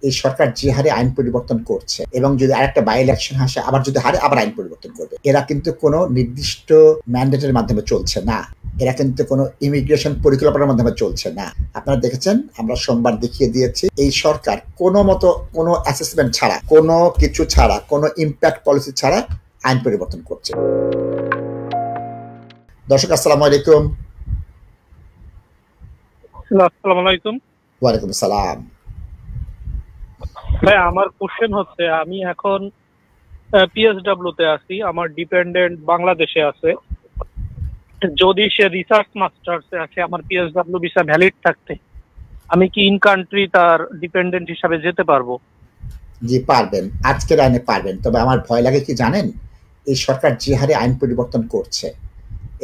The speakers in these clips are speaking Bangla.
এই সরকার যে হারে আইন পরিবর্তন করছে এবং যদি আরেকটা বাই ইলেকশন আসে আবার যদি হারে আবার আইন পরিবর্তন করবে, এরা কিন্তু কোনো নির্দিষ্ট ম্যান্ডেটের মাধ্যমে চলছে না, এরা কিন্তু কোনো ইমিগ্রেশন পরিকল্পনার মাধ্যমে চলছে না। আপনারা দেখেছেন, আমরা সোমবার দেখিয়ে দিয়েছি, এই সরকার কোনো মতো কোনো অ্যাসেসমেন্ট ছাড়া, কোনো কিছু ছাড়া, কোনো ইম্প্যাক্ট পলিসি ছাড়া আইন পরিবর্তন করছে। দর্শক আসসালামু আলাইকুম। আসসালামু আলাইকুম। ওয়ালাইকুম আসসালাম। ভাই, আমার কোশ্চেন হচ্ছে, আমি এখন পিএসডব্লিউ তে আছি, আমার ডিপেন্ডেন্ট বাংলাদেশে আছে। যদি সে রিসার্চ মাস্টার্সে আছে, আমার পিএসডব্লিউ ভিসা ভ্যালিড থাকতে আমি কি ইন কান্ট্রি তার ডিপেন্ডেন্ট হিসাবে যেতে পারবো? জি পারবেন, আজকের আইনে পারবেন। তবে আমার ভয় লাগে কি জানেন, এই সরকার যে হারে আইন পরিবর্তন করছে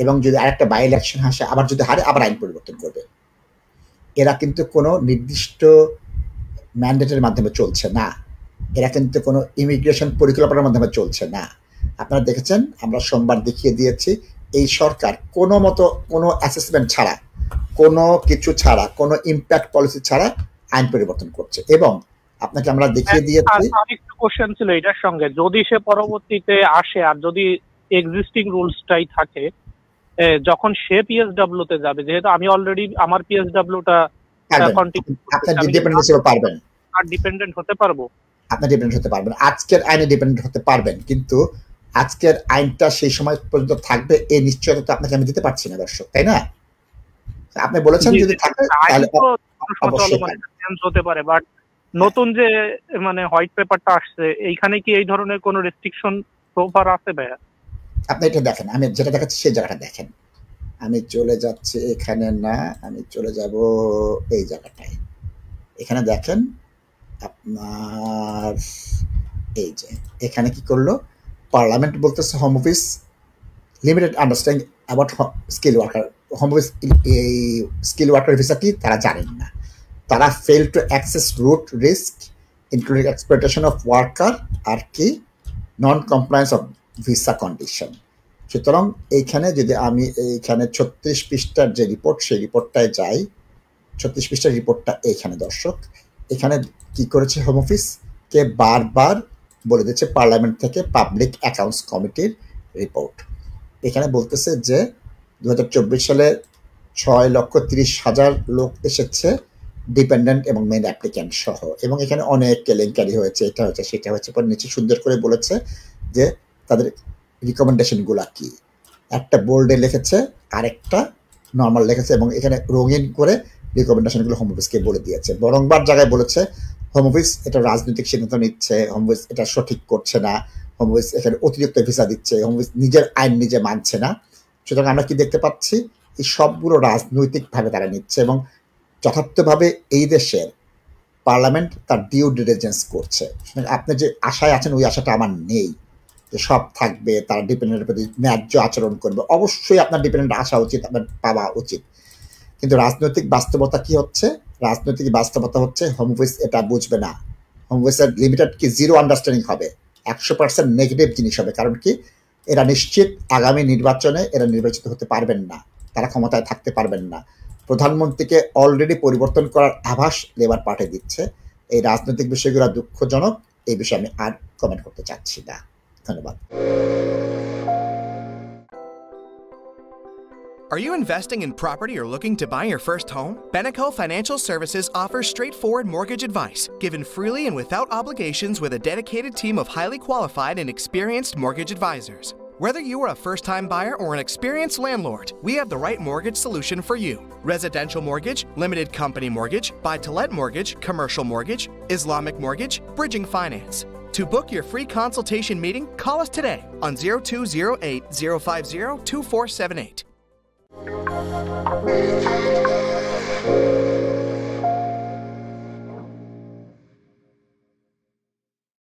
এবং যদি আরেকটা বাই ইলেকশন আসে আবার যদি হারে আবার আইন পরিবর্তন করবে, এরা কিন্তু কোনো নির্দিষ্ট ম্যান্ডেটের মাধ্যমে চলছে না, এরা কিন্তু কোনো ইমিগ্রেশন পরিকল্পনার মাধ্যমে চলছে না। আপনারা দেখেছেন, আমরা সোমবার দেখিয়ে দিয়েছি, এই সরকার কোনো মতো কোনো অ্যাসেসমেন্ট ছাড়া, কোনো কিছু ছাড়া, কোনো ইম্প্যাক্ট পলিসি ছাড়া আইন পরিবর্তন করছে। এবং আপনাকে আমরা দেখিয়ে দিয়েছি, আরেকটু কোশ্চেন ছিল এটার সঙ্গে, যদি সে পরবর্তীতে আসে আর যদি এক্সিস্টিং রুলসটাই থাকে, যখন সে পিএসডব্লিউ তে যাবে, যেহেতু আমি অলরেডি আমার পিএসডব্লিউটা পারবেন, আর ডিপেন্ডেন্ট হতে পারবো, আপনার ডিপেন্ডেন্ট হতে পারবেন, আজকের আইনে ডিপেন্ডেন্ট হতে পারবেন, কিন্তু আজকের আইনটা সেই সময় পর্যন্ত থাকবে এই নিশ্চয়তা আপনাকে আমি দিতে পারছি না দর্শক, তাই না? আপনি বলেছেন যদি থাকে তাহলে অবশ্যই চেঞ্জ হতে পারে, বাট নতুন যে মানে হোয়াইট পেপারটা আসছে, এইখানে কি এই ধরনের কোনো রেস্ট্রিকশন সোফার আছে ভাইয়া? আপনি এটা দেখেন, আমি যেটা দেখাচ্ছি সেই জায়গাটা দেখেন। আমি চলে যাচ্ছি এখানে, না আমি চলে যাব এই জায়গাটায়। এখানে দেখেন আপনার এই যে এখানে কি করলো, পার্লামেন্ট বলতেছে Home Office limited understanding about skill worker. Home Office এই স্কিল ওয়ার্কার ভিসা কি তারা জানেন না, তারা fail to access route risk including exploitation of worker আর কি non compliance of visa condition. সুতরাং এইখানে যদি আমি এইখানে 36 পৃষ্ঠার যে রিপোর্ট, সেই রিপোর্টটায় যাই, 36 পৃষ্ঠার রিপোর্টটা এইখানে দর্শক, এখানে কি করেছে হোম অফিসকে বারবার বলে দিচ্ছে পার্লামেন্ট থেকে পাবলিক অ্যাকাউন্টস কমিটির রিপোর্ট। এখানে বলতেছে যে 2024 সালে 6,30,000 লোক এসেছে, ডিপেন্ডেন্ট এবং মেন অ্যাপ্লিক্যান্ট সহ, এবং এখানে অনেক কেলেঙ্কারি হয়েছে, এটা হয়েছে সেটা হয়েছে। পরে নিচে সুন্দর করে বলেছে যে তাদের রিকমেন্ডেশনগুলো কি, একটা বোল্ডে লিখেছে আরেকটা নর্মাল লিখেছে, এবং এখানে রঙিন করে রিকমেন্ডেশনগুলো হোম অফিসকে বলে দিয়েছে। বরংবার জায়গায় বলেছে হোম অফিস এটা রাজনৈতিক সিদ্ধান্ত নিচ্ছে, হোম অফিস এটা সঠিক করছে না, হোম অফিস এখানে অতিরিক্ত ভিসা দিচ্ছে, হোম অফিস নিজের আইন নিজে মানছে না। সুতরাং আমরা কি দেখতে পাচ্ছি, এই সবগুলো রাজনৈতিকভাবে তারা নিচ্ছে এবং যথার্থভাবে এই দেশের পার্লামেন্ট তার ডিউ ডিলিজেন্স করছে। আপনি যে আশায় আছেন ওই আশাটা আমার নেই যে সব থাকবে, তারা ডিপেন্ডেন্টের প্রতি ন্যায্য আচরণ করবে। অবশ্যই আপনার ডিপেন্ডেন্ট আসা উচিত, আপনার পাওয়া উচিত, কিন্তু রাজনৈতিক বাস্তবতা কি হচ্ছে? রাজনৈতিক বাস্তবতা হচ্ছে হোম অফিস এটা বুঝবে না। হোম অফিসের লিমিটেড কি জিরো আন্ডারস্ট্যান্ডিং হবে, 100% নেগেটিভ জিনিস হবে। কারণ কি, এরা নিশ্চিত আগামী নির্বাচনে এরা নির্বাচিত হতে পারবেন না, তারা ক্ষমতায় থাকতে পারবেন না। প্রধানমন্ত্রীকে অলরেডি পরিবর্তন করার আভাস লেবার পার্টি দিচ্ছে। এই রাজনৈতিক বিষয়গুলো দুঃখজনক, এই বিষয়ে আমি আর কমেন্ট করতে চাচ্ছি না। ধন্যবাদ। Are you investing in property or looking to buy your first home? Beneco Financial Services offers straightforward mortgage advice, given freely and without obligations, with a dedicated team of highly qualified and experienced mortgage advisors. Whether you are a first-time buyer or an experienced landlord, we have the right mortgage solution for you. Residential mortgage, limited company mortgage, buy-to-let mortgage, commercial mortgage, Islamic mortgage, bridging finance. To book your free consultation meeting, call us today on 0208 050 2478.